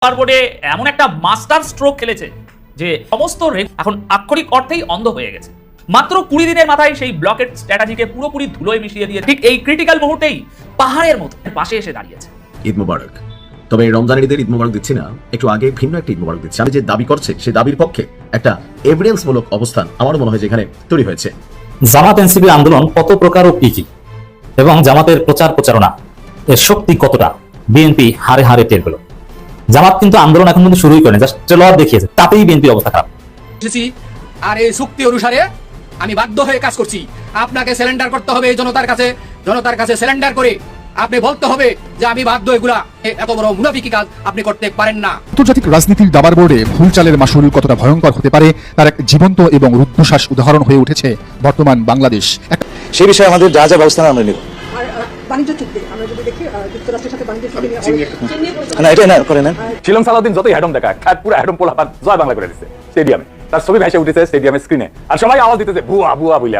বোর্ডে এমন একটা মাস্টার স্ট্রোক খেলেছে যে সমস্ত এখন আক্ষরিক অর্থেই অন্ধ হয়ে গেছে। মাত্র 20 দিনের মাথায় সেই ব্লকের স্ট্র্যাটেজিকে পুরোপুরি ধুলোয় মিশিয়ে দিয়ে ঠিক এই ক্রিটিক্যাল মুহূর্তেই পাহাড়ের মতো পাশে এসে দাঁড়িয়েছে। ঈদ মোবারক। তবে রমজানের ঈদের ঈদ মোবারক দিচ্ছি না, একটু আগে ভিন্ন একটা ঈদ মোবারক দিচ্ছি। আমি যে দাবি করছে সেই দাবির পক্ষে একটা এভিডেন্সমূলক অবস্থান আমার মনে হয় যে এখানে তৈরি হয়েছে। জামাত এনসিপি আন্দোলন কত প্রকার ও কি এবং জামাতের প্রচার প্রচারণা এর শক্তি কতটা বিএনপি হারে হারে টের পেল। জামাত কিন্তু আন্দোলন এখন কিন্তু শুরুই করেনি, জাস্ট ট্রেলার দেখিয়েছে, তাতেই বিএনপি অবস্থা খারাপ। আর এই চুক্তি অনুসারে আমি বাধ্য হয়ে কাজ করছি। আপনাকে সিলিন্ডার করতে হবে জনতার কাছে সিলিন্ডার করে আপনি বলতে হবে যে আমি বাধ্য, এগুলা এত বড় মুনাফিকি কাজ আপনি করতে পারেন না। আন্তর্জাতিক রাজনীতির দাবার বোর্ডে ভুল চালের মাসুল কতটা ভয়ঙ্কর হতে পারে তার এক জীবন্ত এবং রুদ্ধশ্বাস উদাহরণ হয়ে উঠেছে বর্তমান বাংলাদেশ। সেই বিষয়ে আমাদের যা যা ব্যবস্থা আমরা নেব। বাণিজ্য চুক্তি আমরা যদি দেখি যুক্তরাষ্ট্রের সাথে বাণিজ্য চুক্তি না এটা না করে নেন। শিলং সালাউদ্দিন যতই হ্যাডম দেখা পুরো হ্যাডম পোলাপান জয় বাংলা করে দিচ্ছে স্টেডিয়ামে, তার ছবি ভাইসে উঠেছে স্টেডিয়ামের স্ক্রিনে, আর সবাই আওয়াজ দিতেছে ভুয়া ভুয়া বইলা।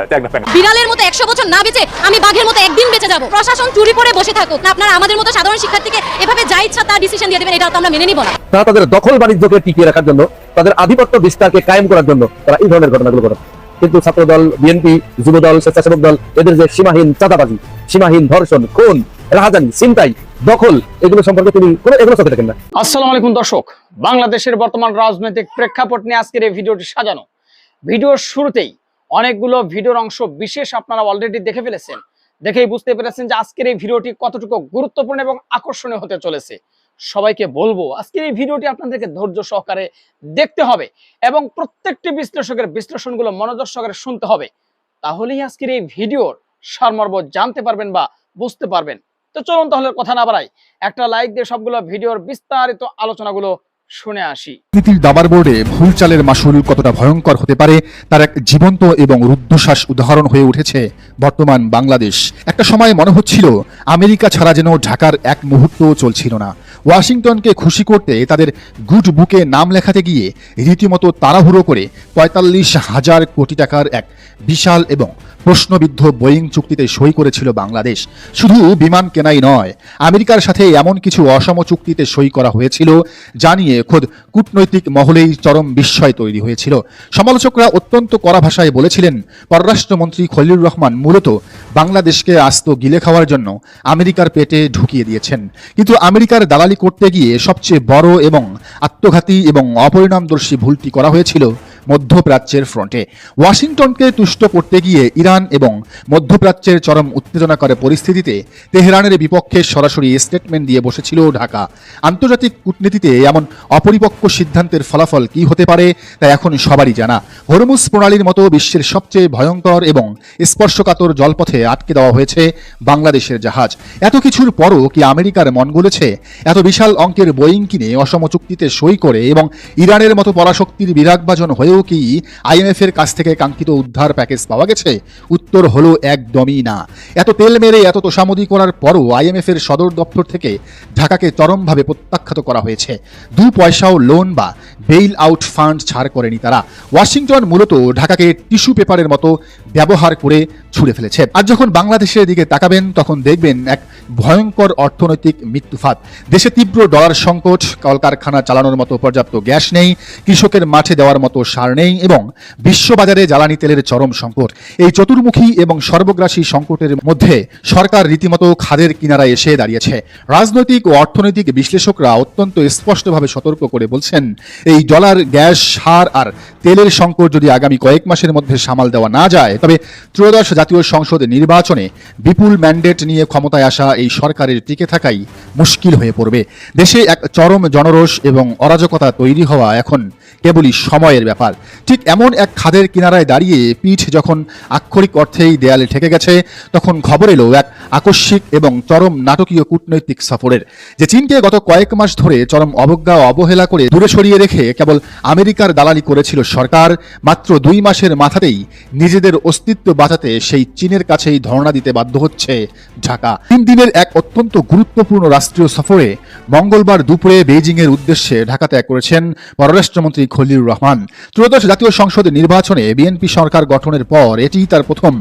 বিড়ালের মতো 100 বছর না বেঁচে আমি বাঘের মতো একদিন বেঁচে যাব। প্রশাসন চুরি করে বসে থাকুক না, আপনারা আমাদের মতো সাধারণ শিক্ষার্থীকে এভাবে যা ইচ্ছা তা ডিসিশন দিয়ে দেবেন, এটা তো আমরা মেনে নিব না। তারা তাদের দখল বাণিজ্যকে টিকিয়ে রাখার জন্য, তাদের আধিপত্য বিস্তারকে কায়েম করার জন্য তারা এই ধরনের ঘটনাগুলো করে। কিন্তু ছাত্রদল, বিএনপি, যুবদল, স্বেচ্ছাসেবক দল এদের যে সীমাহীন চাঁদাবাজি, সীমাহীন ধর্ষণ, খুন, রাহাজানি, ছিনতাই, দখল, এগুলো সম্পর্কে তিনি কোনো এগুলো চোখে দেখেন না। আসসালামু আলাইকুম দর্শক, বাংলাদেশের বর্তমান রাজনৈতিক প্রেক্ষাপট নিয়ে আজকের এই ভিডিওটি সাজানো। ভিডিওর শুরুতেই অনেকগুলো ভিডিওর অংশ বিশেষ আপনারা অলরেডি দেখে ফেলেছেন, দেখেই বুঝতে পেরেছেন যে আজকের এই ভিডিওটি কতটুকু গুরুত্বপূর্ণ এবং আকর্ষণীয় হতে চলেছে। সবাইকে বলবো আজকের এই ভিডিওটি আপনাদেরকে ধৈর্য সহকারে দেখতে হবে এবং প্রত্যেকটি বিশ্লেষকের বিশ্লেষণগুলো মনোযোগ সহকারে শুনতে হবে, তাহলেই আজকের এই ভিডিওর সারমর্ম জানতে পারবেন বা বুঝতে পারবেন। তো চলুন তাহলে কথা না বাড়াই, একটা লাইক দিয়ে সবগুলো ভিডিওর বিস্তারিত আলোচনাগুলো শুনে আসি। রাজনীতির দাবার বোর্ডে ভুল চালের মাসুল কতটা ভয়ঙ্কর হতে পারে তার এক জীবন্ত এবং রুদ্ধশ্বাস উদাহরণ হয়ে উঠেছে বর্তমান বাংলাদেশ। একটা সময় মনে হচ্ছিল আমেরিকা ছাড়া যেন ঢাকার এক মুহূর্তও চলছিল না। ওয়াশিংটনকে খুশি করতে তাদের গুড বুকে নাম লেখাতে গিয়ে রীতিমতো তাড়াহুড়ো করে ৪৫,০০০ কোটি টাকার এক বিশাল এবং প্রশ্নবিদ্ধ বোয়িং চুক্তিতে সই করেছিল বাংলাদেশ। শুধু বিমান কেনাই নয়, আমেরিকার সাথে এমন কিছু অসম চুক্তিতে সই করা হয়েছিল যা নিয়ে খোদ কূটনৈতিক মহলেই চরম বিস্ময় তৈরি হয়েছিল। সমালোচকরা অত্যন্ত কড়া ভাষায় বলেছিলেন পররাষ্ট্রমন্ত্রী খলিলুর রহমান মূলত বাংলাদেশকে আস্ত গিলে খাওয়ার জন্য আমেরিকার পেটে ঢুকিয়ে দিয়েছেন। কিন্তু আমেরিকার দালালি করতে গিয়ে সবচেয়ে বড় এবং আত্মঘাতী এবং অপরিণামদর্শী ভুলটি করা হয়েছিল মধ্যপ্রাচ্যের ফ্রন্টে। ওয়াশিংটনকে তুষ্ট করতে গিয়ে ইরান এবং মধ্যপ্রাচ্যের চরম উত্তেজনাকর পরিস্থিতিতে তেহরানের বিপক্ষে সরাসরি স্টেটমেন্ট দিয়ে বসেছিল ঢাকা। আন্তর্জাতিক কূটনীতিতে এমন অপরিপক্ক সিদ্ধান্তের ফলাফল কি হতে পারে তা এখন সবারই জানা। হরমুজ প্রণালীর মতো বিশ্বের সবচেয়ে ভয়ঙ্কর এবং স্পর্শকাতর জলপথে আটকে দেওয়া হয়েছে বাংলাদেশের জাহাজ। এত কিছুর পরও কি আমেরিকার মন গলেছে? এত বিশাল অঙ্কের বোয়িং কিনে অসম চুক্তিতে সই করে এবং ইরানের মতো পরাশক্তির বিরাগভাজন হয়ে কি আইএমএফ এর কাছ থেকে কাঙ্ক্ষিত উদ্ধার প্যাকেজ পাওয়া গেছে? উত্তর হলো একদমই না। এত তেল মেরে এত তোষামোদি করার পরও আইএমএফ এর সদর দপ্তর থেকে ঢাকাকে চরমভাবে প্রত্যাখ্যাত করা হয়েছে। 2 পয়সাও লোন বা বেইল আউট ফান্ড ছাড় করেনি তারা। ওয়াশিংটন মূলত ঢাকাকে টিস্যু পেপারের মতো ব্যবহার করে ছুড়ে ফেলেছে। আর যখন বাংলাদেশের দিকে তাকাবেন তখন দেখবেন এক ভয়ঙ্কর অর্থনৈতিক মৃত্যুফাত। দেশে তীব্র ডলার সংকট, কলকারখানা চালানোর মতো পর্যাপ্ত গ্যাস নেই, কৃষকের মাঠে দেওয়ার মতো সার নেই এবং বিশ্ববাজারে জ্বালানি তেলের চরম সংকট। এই চতুর্মুখী এবং সর্বগ্রাসী সংকটের মধ্যে সরকার রীতিমতো খাদের কিনারায় এসে দাঁড়িয়েছে। রাজনৈতিক ও অর্থনৈতিক বিশ্লেষকরা অত্যন্ত স্পষ্টভাবে সতর্ক করে বলছেন, এই ডলার, গ্যাস, সার আর তেলের সংকট যদি আগামী কয়েক মাসের মধ্যে সামাল দেওয়া না যায় তবে ত্রয়োদশ জাতীয় সংসদ নির্বাচনে বিপুল ম্যান্ডেট নিয়ে ক্ষমতায় আসা এই সরকারের টিকে থাকাই মুশকিল হয়ে পড়বে। দেশে এক চরম জনরোষ এবং অরাজকতা তৈরি হওয়া এখন কেবলই সময়ের ব্যাপার। ঠিক এমন এক খাদের কিনারায় দাঁড়িয়ে পিঠ যখন আক্ষরিক অর্থেই দেয়ালে ঠেকে গেছে তখন খবর এলো এক আকস্মিক এবং চরম নাটকীয় কূটনৈতিক সফরের। যে চীনকে গত কয়েক মাস ধরে চরম অবজ্ঞা ও অবহেলা করে দূরে সরিয়ে রেখে কেবল আমেরিকার দালালি করেছিল সরকার, মাত্র 2 মাসের মাথাতেই নিজেদের অস্তিত্ব বাঁচাতে সেই চীনের কাছেই ধর্ণা দিতে বাধ্য হচ্ছে ঢাকা। 3 দিনের এক অত্যন্ত গুরুত্বপূর্ণ রাষ্ট্রীয় সফরে মঙ্গলবার দুপুরে বেইজিংয়ের উদ্দেশ্যে ঢাকা ত্যাগ করেছেন পররাষ্ট্রমন্ত্রী প্রধানমন্ত্রী খলিলুর রহমান। ত্রয়োদশ জাতীয় সংসদ নির্বাচনে বিএনপি সরকার গঠনের পর এটিই তার প্রথম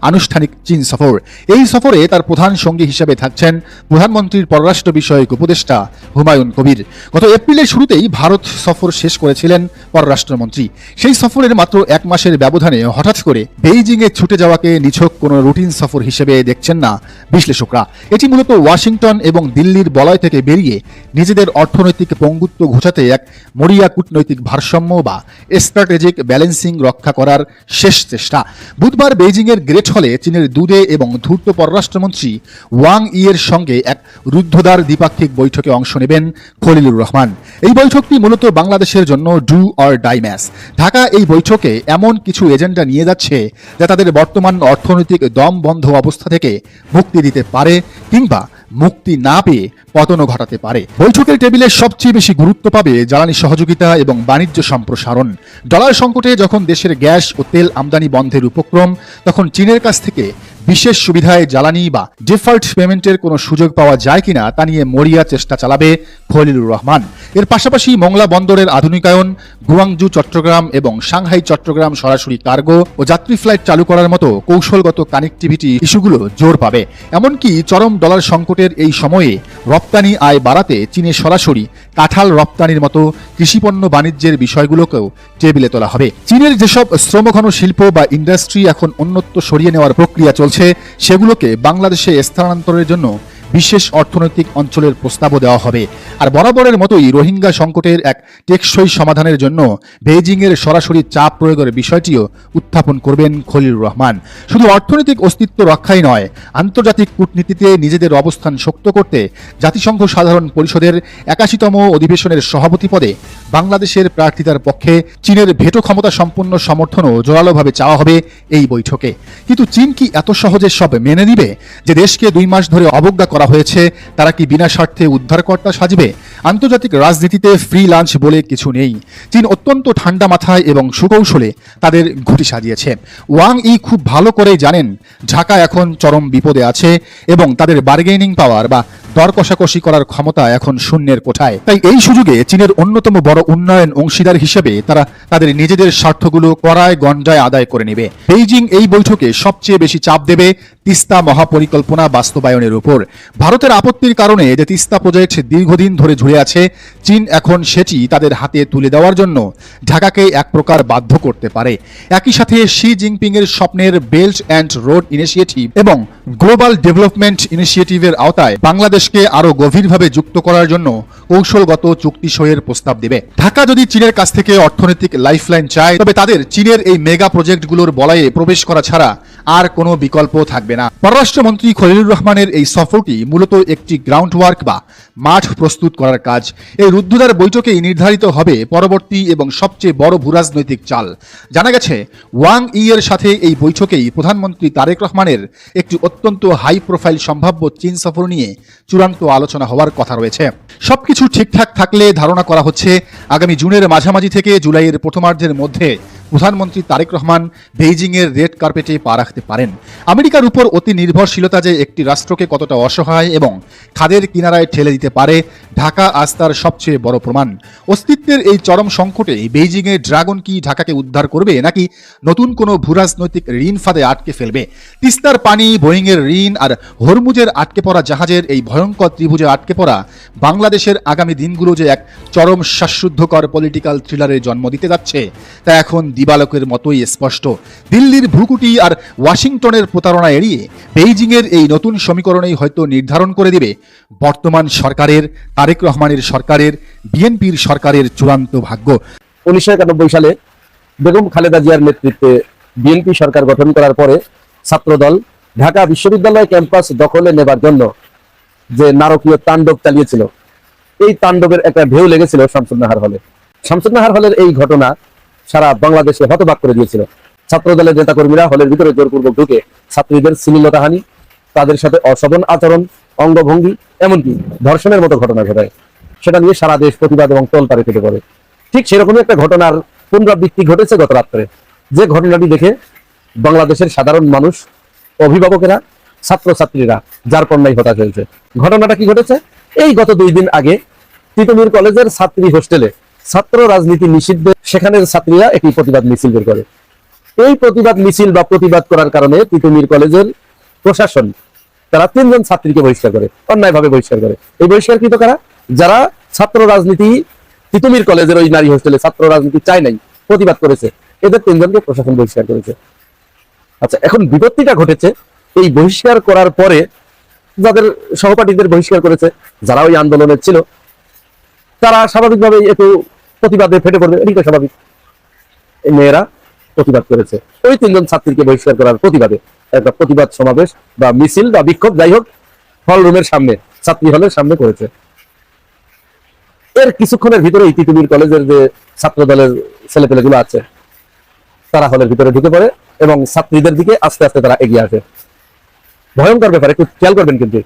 আনুষ্ঠানিক চীন সফর। এই সফরে তার প্রধান সঙ্গী হিসেবে থাকছেন প্রধানমন্ত্রীর পররাষ্ট্র বিষয়ক উপদেষ্টা হুমায়ুন কবির। গত এপ্রিলের শুরুতেই ভারত সফর শেষ করেছিলেন পররাষ্ট্রমন্ত্রী। সেই সফরের মাত্র 1 মাসের ব্যবধানে হঠাৎ করে বেইজিংয়ে ছুটে যাওয়াকে নিছক কোনো রুটিন সফর হিসেবে দেখছেন না বিশ্লেষকরা। এটি মূলত ওয়াশিংটন এবং দিল্লির বলয় থেকে বেরিয়ে নিজেদের অর্থনৈতিক পঙ্গুত্ব ঘোচাতে এক মরিয়া কূটনৈতিক ভারসাম্য বা স্ট্র্যাটেজিক ব্যালেন্সিং রক্ষা করার শেষ চেষ্টা। বুধবার বেইজিংয়ের গ্রেট হলে চীনের দুদে এবং ধূর্ত পররাষ্ট্রমন্ত্রী ওয়াং ইয়ের সঙ্গে এক রুদ্ধদ্বার দ্বিপাক্ষিক বৈঠকে অংশ নেবেন খলিলুর রহমান। এই বৈঠকটি মূলত বাংলাদেশের জন্য do or die match. Dhaka এই বৈঠকে এমন কিছু এজেন্ডা নিয়ে যাচ্ছে যা তাদের বর্তমান অর্থনৈতিক দম বন্ধ অবস্থা থেকে মুক্তি দিতে পারে কিংবা মুক্তি না পেয়ে পতনও ঘটাতে পারে। বৈঠকের টেবিলে সবচেয়ে বেশি গুরুত্ব পাবে জ্বালানি সহযোগিতা এবং বাণিজ্য সম্প্রসারণ। ডলার সংকটে যখন দেশের গ্যাস ও তেল আমদানি বন্ধের উপক্রম, তখন চীনের কাছ থেকে বিশেষ সুবিধায় জ্বালানি বা ডিফার্ড পেমেন্টের কোনো সুযোগ পাওয়া যায় কিনা তা নিয়ে মরিয়া চেষ্টা চালাবে খলিলুর রহমান। এর পাশাপাশি মংলা বন্দরের আধুনিকায়ন, গুয়াংজু চট্টগ্রাম এবং সাংহাই চট্টগ্রাম সরাসরি কার্গো ও যাত্রী ফ্লাইট চালু করার মতো কৌশলগত কানেক্টিভিটি ইস্যুগুলো জোর পাবে। এমনকি চরম ডলার সংকটের এই সময়ে রপ্তানি আয় বাড়াতে চীনে সরাসরি কাঁঠাল রপ্তানির মতো কৃষিপণ্য বাণিজ্যের বিষয়গুলোকেও টেবিলে তোলা হবে। চীনের যেসব শ্রমঘন শিল্প বা ইন্ডাস্ট্রি এখন অন্যত্র সরিয়ে নেওয়ার প্রক্রিয়া চলছে, সেগুলোকে বাংলাদেশে স্থানান্তরের জন্য বিশেষ অর্থনৈতিক অঞ্চলের প্রস্তাবও দেওয়া হবে। আর বরাবরের মতোই রোহিঙ্গা সংকটের এক টেকসই সমাধানের জন্য বেইজিংয়ের সরাসরি চাপ প্রয়োগের বিষয়টিও উত্থাপন করবেন খলিলুর রহমান। শুধু অর্থনৈতিক অস্তিত্ব রক্ষাই নয়, আন্তর্জাতিক কূটনীতিতে নিজেদের অবস্থান শক্ত করতে জাতিসংঘ সাধারণ পরিষদের 81তম অধিবেশনের সভাপতি পদে বাংলাদেশের প্রার্থিতার পক্ষে চীনের ভেটো ক্ষমতা সম্পন্ন সমর্থনও জোরালোভাবে চাওয়া হবে এই বৈঠকে। কিন্তু চীন কি এত সহজে সব মেনে নিবে? যে দেশকে 2 মাস ধরে অবজ্ঞা করা হয়েছে, তারা কি বিনা স্বার্থে উদ্ধারকর্তা সাজবে? আন্তর্জাতিক রাজনীতিতে ফ্রি লাঞ্চ বলে কিছু নেই। চীন অত্যন্ত ঠান্ডা মাথায় এবং সুকৌশলে তাদের ঘুঁটি সাজিয়েছে। ওয়াং ই খুব ভালো করেই জানেন ঢাকা এখন চরম বিপদে আছে এবং তাদের বার্গেনিং পাওয়ার বা দর কষাকষি করার ক্ষমতা এখন শূন্যের কোঠায়। তাই এই সুযোগে চীনের অন্যতম বড় উন্নয়ন অংশীদার হিসেবে তারা তাদের নিজেদের স্বার্থগুলো কড়ায় গণ্ডায় আদায় করে নেবে। বেইজিং এই বৈঠকে সবচেয়ে বেশি চাপ দেবে তিস্তা মহাপরিকল্পনা বাস্তবায়নের উপর। ভারতের আপত্তির কারণে যে তিস্তা প্রজেক্ট দীর্ঘদিন ধরে ঝুলে আছে, চীন এখন সেটি তাদের হাতে তুলে দেওয়ার জন্য ঢাকাকে এক প্রকার বাধ্য করতে পারে। একই সাথে শি জিনপিং এর স্বপ্নের বেল্ট অ্যান্ড রোড ইনিশিয়েটিভ এবং গ্লোবাল ডেভেলপমেন্ট ইনিশিয়েটিভের আওতায় বাংলাদেশকে আরো গভীরভাবে যুক্ত করার জন্য কৌশলগত চুক্তি সইয়ের প্রস্তাব দেবে। ঢাকা যদি চীনের কাছ থেকে অর্থনৈতিক লাইফলাইন চায়, তবে তাদের চীনের এই মেগা প্রজেক্টগুলোর বলয়ে প্রবেশ করা ছাড়া আর কোনো বিকল্প থাকবে না। পররাষ্ট্রমন্ত্রী খলিলুর রহমানের এই সফরটি মূলত একটি গ্রাউন্ড ওয়ার্ক বা মাঠ প্রস্তুত করার কাজ। এই রুদ্ধদ্বার বৈঠকেই নির্ধারিত হবে পরবর্তী এবং সবচেয়ে বড় ভূরাজনৈতিক চাল। জানা গেছে ওয়াং ই এর সাথে এই বৈঠকেই প্রধানমন্ত্রী তারেক রহমানের একটি অত্যন্ত হাই প্রোফাইল সম্ভাব্য চীন সফর নিয়ে চূড়ান্ত আলোচনা হওয়ার কথা রয়েছে। সবকিছু ঠিকঠাক থাকলে ধারণা করা হচ্ছে আগামী জুনের মাঝামাঝি থেকে জুলাইয়ের প্রথমার্ধের মধ্যে প্রধানমন্ত্রী তারেক রহমান বেইজিংয়ের রেড কার্পেটে পা রাখতে পারেন। আমেরিকার উপর অতি নির্ভরশীলতা যে একটি রাষ্ট্রকে কতটা অসহায় এবং খাদের কিনারায় ঠেলে দিতে পারে, ঢাকা আজ তার সবচেয়ে বড় প্রমাণ। অস্তিত্বের এই চরম সংকটে বেইজিংয়ের ড্রাগন কি ঢাকাকে উদ্ধার করবে, নাকি নতুন কোনো ভূরাজনৈতিক ঋণ ফাঁদে আটকে ফেলবে? তিস্তার পানি, বোয়িংয়ের ঋণ আর হরমুজের আটকে পড়া জাহাজের এই ভয়ঙ্কর ত্রিভুজে আটকে পড়া বাংলাদেশের আগামী দিনগুলো যে এক চরম শ্বাসরুদ্ধকর পলিটিক্যাল থ্রিলারের জন্ম দিতে যাচ্ছে তা এখন দিবালোকের মতোই স্পষ্ট। দিল্লির ভ্রুকুটি আর ওয়াশিংটনের প্রতারণা এড়িয়ে বেইজিংয়ের এই নতুন সমীকরণেই হয়তো নির্ধারণ করে দেবে বর্তমান সরকারের, তারেক রহমানের সরকারের, বিএনপির সরকারের চূড়ান্ত ভাগ্য। 1991 সালে বেগম খালেদা জিয়ার নেতৃত্বে বিএনপি সরকার গঠন করার পরে ছাত্রদল ঢাকা বিশ্ববিদ্যালয় ক্যাম্পাস দখলে নেবার জন্য যে নারকীয় তাণ্ডব চালিয়েছিল, এই তাণ্ডবের একটা ঢেউ লেগেছিল শামসুন্নাহার হলে। শামসুন্নাহার হলের এই ঘটনা সারা বাংলাদেশে হতবাক করে দিয়েছিল। ছাত্রদলের নেতাকর্মীরা হলের ভিতরে জোরপূর্বক ঢুকে ছাত্রীদের শ্লীলতাহানি, তাদের সাথে অশোভন আচরণ, অঙ্গভঙ্গি, এমনকি ধর্ষণের মতো ঘটনা ঘটায়। সেটা নিয়ে সারা দেশ প্রতিবাদ এবং তোলপাড়ে ফেটে পড়ে। ঠিক সেরকমই একটা ঘটনার পুনরাবৃত্তি ঘটেছে গত রাত্রে, যে ঘটনাটি দেখে বাংলাদেশের সাধারণ মানুষ, অভিভাবকেরা, ছাত্রছাত্রীরা যার কন্যায় হতাশ হয়েছে। ঘটনাটা কি ঘটেছে? এই গত 2 দিন আগে তিতুমির কলেজের ছাত্রী হোস্টেলে ছাত্র রাজনীতি নিষিদ্ধ, সেখানে ছাত্রীরা একটি প্রতিবাদ মিছিল বের করে। এই প্রতিবাদ মিছিল বা প্রতিবাদ করার কারণে তিতুমির কলেজের প্রশাসন তারা 3 জন ছাত্রীকে বহিষ্কার করে, অন্যায়ভাবে বহিষ্কার করে। এই বহিষ্কারকৃত কারা? যারা ছাত্র রাজনীতি, তিতুমির কলেজের ওই নারী হোস্টেলে ছাত্র রাজনীতি চায় নাই, প্রতিবাদ করেছে, এদের 3 জনকে প্রশাসন বহিষ্কার করেছে। আচ্ছা, এখন বিপত্তিটা ঘটেছে এই বহিষ্কার করার পরে যাদের সহপাঠীদের বহিষ্কার করেছে, যারা ওই আন্দোলনের ছিল, তারা স্বাভাবিকভাবে একটু প্রতিবাদে ফেটে পড়বে, এটাই স্বাভাবিক। এই মেয়েরা প্রতিবাদ করেছে ওই 3 জন ছাত্রীকে বহিষ্কার করার প্রতিবাদে একটা প্রতিবাদ সমাবেশ বা মিছিল বা বিক্ষোভ, যাই হোক, হল রুমের সামনে, ছাত্রী হলের সামনে করেছে। এর কিছুক্ষণের ভিতরেই তিতুমির কলেজের যে ছাত্র দলের ছেলেপেলেগুলো আছে তারা হলের ভিতরে ঢুকে পড়ে এবং ছাত্রীদের দিকে আস্তে আস্তে তারা এগিয়ে আসে। ভয়ঙ্কর ব্যাপার, একটু খেয়াল করবেন। কিন্তু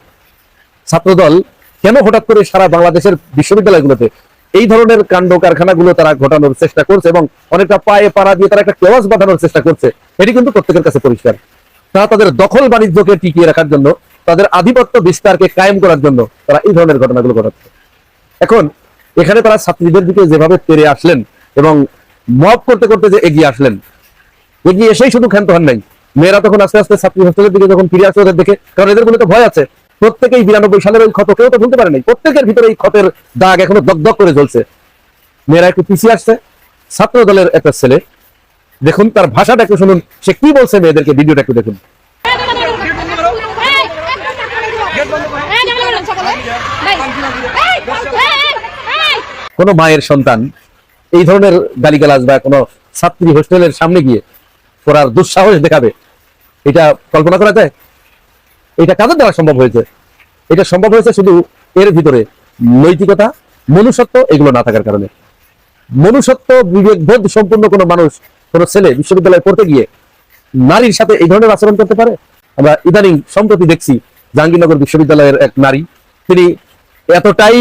ছাত্রদল কেন হঠাৎ করে সারা বাংলাদেশের বিশ্ববিদ্যালয়গুলোতে এই ধরনের কাণ্ড কারখানাগুলো তারা ঘটানোর চেষ্টা করছে এবং অনেকটা পায়ে পাড়া দিয়ে তারা একটা কেওয়াস বাঁধানোর চেষ্টা করছে, এটি কিন্তু প্রত্যেকের কাছে পরিষ্কার। তারা তাদের দখল বাণিজ্যকে টিকিয়ে রাখার জন্য, তাদের আধিপত্য বিস্তারকে কায়েম করার জন্য তারা এই ধরনের ঘটনাগুলো ঘটাচ্ছে। এখন এখানে তারা ছাত্রীদের দিকে যেভাবে তেড়ে আসলেন এবং মব করতে করতে যে এগিয়ে আসলেন, এগিয়ে এসেই শুধু ক্ষান্ত হন নাই, মেয়েরা তখন আস্তে আস্তে ছাত্রী হোস্টেলের দিকে যখন ফিরে আসছে ওদের দেখে, কারণ এদের মনে তো ভয় আছে, প্রত্যেকেই 92 সালের ওই ক্ষত কেউ তো ভুলতে পারে নাই, প্রত্যেকের ভিতরে এই ক্ষতের দাগ এখনো দগদগ করে জ্বলছে। মেয়েরা একটু পিছিয়ে আসছে। ছাত্র দলের একটা ছেলে, দেখুন তার ভাষাটা একটু শুনুন, সে কি বলছে মেয়েদেরকে, ভিডিওটা একটু দেখুন। কোন মায়ের সন্তান এই ধরনের গালিগালাজ বা কোনো ছাত্রী হোস্টেলের সামনে গিয়ে করার দুঃসাহস দেখাবে, এটা কল্পনা করা যায়? এটা কাদের দ্বারা সম্ভব হয়েছে? এটা সম্ভব হয়েছে শুধু এর ভিতরে নৈতিকতা, মনুষ্যত্ব এগুলো না থাকার কারণে। মনুষ্যত্ব, বিবেকবোধ সম্পূর্ণ কোনো মানুষ, কোনো ছেলে বিশ্ববিদ্যালয়ে পড়তে গিয়ে নারীর সাথে এই ধরনের আচরণ করতে পারে? আমরা ইদানিং সম্প্রতি দেখছি জাহাঙ্গীরনগর বিশ্ববিদ্যালয়ের এক নারী, তিনি এতটাই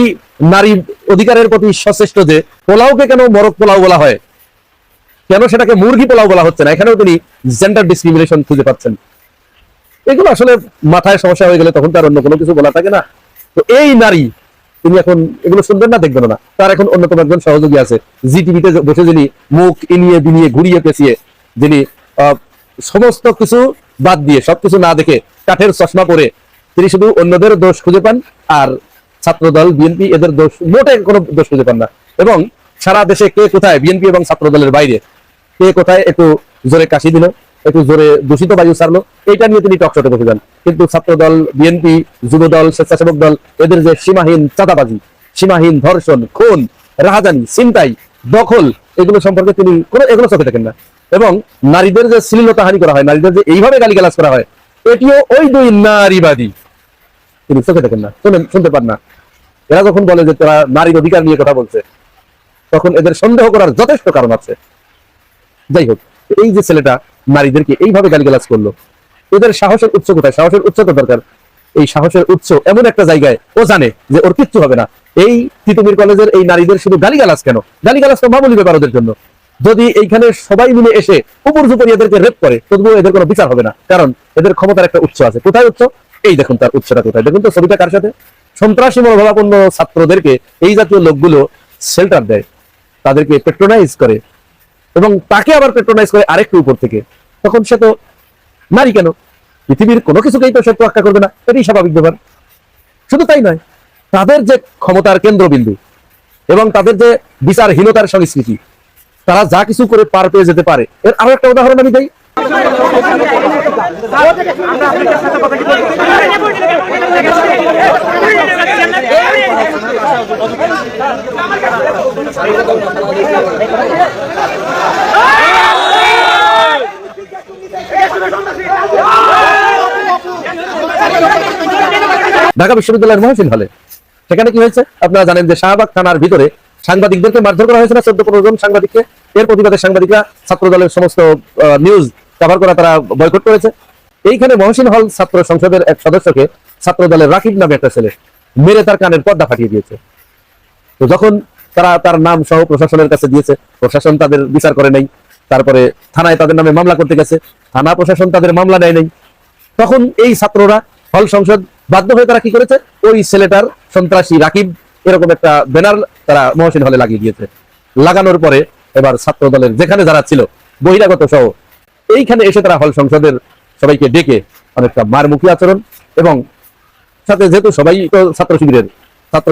নারী অধিকারের প্রতি সচেষ্ট যে পোলাওকে কেন মরক পোলাও বলা হয়, কেন সেটাকে মুরগি পোলাও বলা হচ্ছে না, এখানেও তিনি জেন্ডার ডিসক্রিমিনেশন খুঁজে পাচ্ছেন। এগুলো আসলে মাথায় সমস্যা হয়ে গেলে তখন তার অন্য কোনো কিছু বলা থাকে না। তো এই নারী, তিনি এখন এগুলো শুনবেন না, দেখবেন না। তার এখন অন্যতম একজন সহযোগী আছে, জি টিভিতে বসে যিনি মুখ ইনিয়ে বিনিয়ে ঘুরিয়ে পেঁচিয়ে, যিনি সমস্ত কিছু বাদ দিয়ে সবকিছু না দেখে কাঠের চশমা পরে তিনি শুধু অন্যদের দোষ খুঁজে পান, আর ছাত্রদল বিএনপি এদের দোষ মোটে কোনো দোষ খুঁজে পান না। এবং সারা দেশে কে কোথায়, বিএনপি এবং ছাত্রদলের বাইরে কে কোথায় একটু জোরে কাশি দিল, একটু জোরে দূষিত বায়ু ছাড়লো, এটা নিয়ে তিনি টকশোতে বসে যান। কিন্তু ছাত্রদল, বিএনপি, যুবদল, স্বেচ্ছাসেবক দল এদের যে সীমাহীন চাঁদাবাজি, সীমাহীন ধর্ষণ, খুন, রাহাজানি, ছিনতাই, দখল, এগুলো সম্পর্কে তিনি কোনো এগুলো চোখে দেখেন না। এবং নারীদের যে শ্লীলতাহানি করা হয়, নারীদের যে এইভাবে গালিগালাজ করা হয়, এটিও ওই 2 নারীবাদী তিনি চোখে দেখেন না, শুনতে পান না। এরা যখন বলে যে তারা নারীর অধিকার নিয়ে কথা বলছে, তখন এদের সন্দেহ করার যথেষ্ট কারণ আছে। যাই হোক, এই যে ছেলেটা নারীদেরকে এইভাবে গালিগালাজ করলো, এদের সাহসের উৎস কোথায়? সাহসের উৎস তো দরকার। এই সাহসের উৎস এমন একটা জায়গায় ও জানে যে ওর কিচ্ছু হবে না। এই তিতুমির কলেজের এই নারীদের শুধু গালিগালাজ কেন? গালিগালাজ তো মামুলি ব্যাপার ওদের জন্য। যদি এইখানে সবাই মিলে এসে উপর উপরে এদেরকে রেপ করে, তবুও এদের কোনো বিচার হবে না, কারণ এদের ক্ষমতার একটা উৎস আছে। কোথায় উৎস? এই দেখুন তার উৎসটা কোথায়, দেখুন তো ছবিটা কার সাথে। সন্ত্রাসী মনোভাবাপন্ন ছাত্রদেরকে এই জাতীয় লোকগুলো শেল্টার দেয়, তাদেরকে পেট্রোনাইজ করে এবং তাকে আবার পেট্রোনাইজ করে আরেকটু উপর থেকে। তখন সে তো নারী কেন, পৃথিবীর কোনো কিছুকেই তো সে তোয়াক্কা করবে না, এটাই স্বাভাবিক ব্যাপার। শুধু তাই নয়, তাদের যে ক্ষমতার কেন্দ্রবিন্দু এবং তাদের যে বিচারহীনতার সংস্কৃতি, তারা যা কিছু করে পার পেয়ে যেতে পারে, এর আরো একটা উদাহরণ আমি দেই। ঢাকা বিশ্ববিদ্যালয়ের মহসিন হলে সেখানে কি হয়েছে আপনারা জানেন যে শাহবাগ থানার ভিতরে সাংবাদিকদেরকে মারধর করা হয়েছে না, 14-15 জন সাংবাদিককে। এর প্রতিবাদে সাংবাদিকরা ছাত্র দলের সমস্ত নিউজ কভার করা তারা বয়কট করেছে। এইখানে মহসিন হল ছাত্র সংসদের এক সদস্যকে ছাত্র দলের রাকিব নামে একটা ছেলে মেরে তার কানের পর্দা ফাটিয়ে দিয়েছে। তো যখন তারা তার নাম সহ প্রশাসনের কাছে দিয়েছে, প্রশাসন তাদের বিচার করে নাই, তারপরে থানায় তাদের নামে মামলা করতে গেছে, থানা প্রশাসন তাদের মামলা নেয় নাই, তখন এই ছাত্ররা হল সংসদ বাধ্য হয়ে তারা কি করেছে, ওই ছেলেটার সন্ত্রাসী রাকিব এরকম একটা ব্যানার তারা মহসিন হলে লাগিয়ে দিয়েছে। লাগানোর পরে এবার ছাত্র দলের যেখানে যারা ছিল বহিরাগত সহ এইখানে এসে তারা হল সংসদের সবাইকে ডেকে অনেকটা মারমুখী আচরণ, এবং সাথে যেহেতু সবাই তো ছাত্র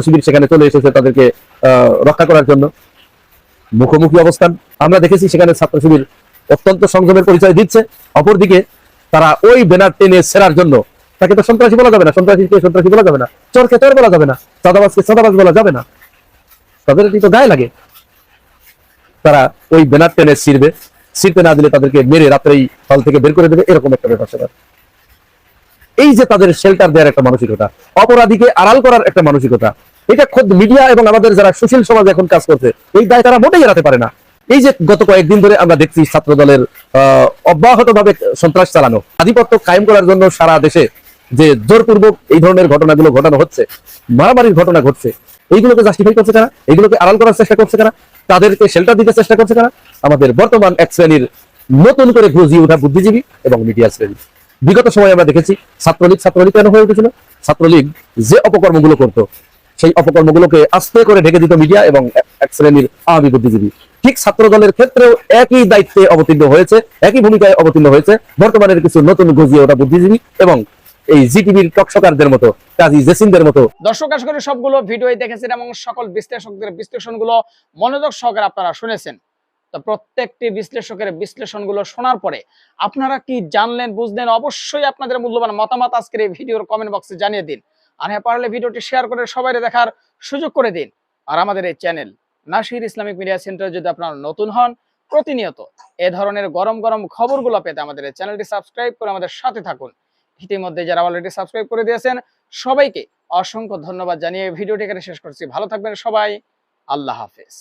শিবির সেখানে চলে এসেছে তাদেরকে রক্ষা করার জন্য, মুখোমুখি অবস্থান আমরা দেখেছি। সেখানে ছাত্র শিবির অত্যন্ত সংযমের পরিচয় দিচ্ছে, অপরদিকে তারা ওই ব্যানার টেনে ছেড়ার জন্য, তাকে তো সন্ত্রাসী বলা যাবে না, সন্ত্রাসীকে সন্ত্রাসী বলা যাবে না, চোরকে চোর বলা যাবে না, চাঁদাবাজকে চাঁদাবাজ বলা যাবে না, তাদের তো গায়ে লাগে। তারা ওই ব্যানার টেনে ছিঁড়তে না দিলে তাদেরকে মেরে রাত্রেই হল থেকে বের করে দেবে, এরকম একটা ব্যাপার সেটা। এই যে তাদের শেল্টার দেওয়ার একটা মানসিকতা, অপরাধীকে আড়াল করার একটা মানসিকতা, এটা খোদ মিডিয়া এবং আমাদের যারা সুশীল সমাজ এখন কাজ করছে এই দায় তারা মোটেই এড়াতে পারে না। এই যে গত কয়েকদিন ধরে আমরা দেখছি ছাত্র দলের অব্যাহতভাবে সন্ত্রাস চালানো, আধিপত্য কায়েম করার জন্য সারা দেশে যে জোরপূর্বক এই ধরনের ঘটনাগুলো ঘটানো হচ্ছে, মারামারির ঘটনা ঘটছে, এইগুলোকে জাস্টিফাই করছে কারা, এইগুলোকে আড়াল করার চেষ্টা করছে কারা, তাদেরকে শেল্টার দিতে চেষ্টা করছে কারা? আমাদের বর্তমান এক শ্রেণীর নতুন করে গজিয়ে ওঠা বুদ্ধিজীবী এবং মিডিয়া শ্রেণী। বিগত সময়ে আমরা দেখেছি ছাত্রলীগ কেন হয়ে উঠেছিল? ছাত্রলীগ যে অপকর্মগুলো করতো সেই অপকর্মগুলোকে আস্তে করে ঢেকে দিত মিডিয়া এবং এক শ্রেণীর আওয়ামী বুদ্ধিজীবী। ঠিক ছাত্র দলের ক্ষেত্রেও একই দায়িত্বে অবতীর্ণ হয়েছে, একই ভূমিকায় অবতীর্ণ হয়েছে বর্তমানের কিছু নতুন গজিয়ে ওঠা বুদ্ধিজীবী এবং এই জিটিভির টকশকারদের মতো, কাজী জেসিনদের মতো। দর্শক আশা করি সবগুলো ভিডিওই দেখেছেন এবং সকল বিশ্লেষকদের বিশ্লেষণগুলো মনোযোগ সহকারে আপনারা শুনেছেন। তো প্রত্যেকটি বিশ্লেষকের বিশ্লেষণগুলো শোনার পরে আপনারা কি জানলেন বুঝলেন, অবশ্যই আপনাদের মূল্যবান মতামত আজকের এই ভিডিওর কমেন্ট বক্সে জানিয়ে দিন। আর হ্যাঁ, পারলে ভিডিওটি শেয়ার করে সবাই দেখার সুযোগ করে দিন। আর আমাদের এই channel Nasir Islamic media centre যদি আপনারা নতুন হন, প্রতিনিয়ত এ ধরনের গরম গরম খবরগুলো পেতে আমাদের এই চ্যানেলটি সাবস্ক্রাইব করে আমাদের সাথে থাকুন। ইতিমধ্যে যারা অলরেডি সাবস্ক্রাইব করে দিয়েছেন সবাইকে অসংখ্য ধন্যবাদ জানিয়ে ভিডিওটি এখানে শেষ করছি। ভালো থাকবেন সবাই, আল্লাহ হাফেজ।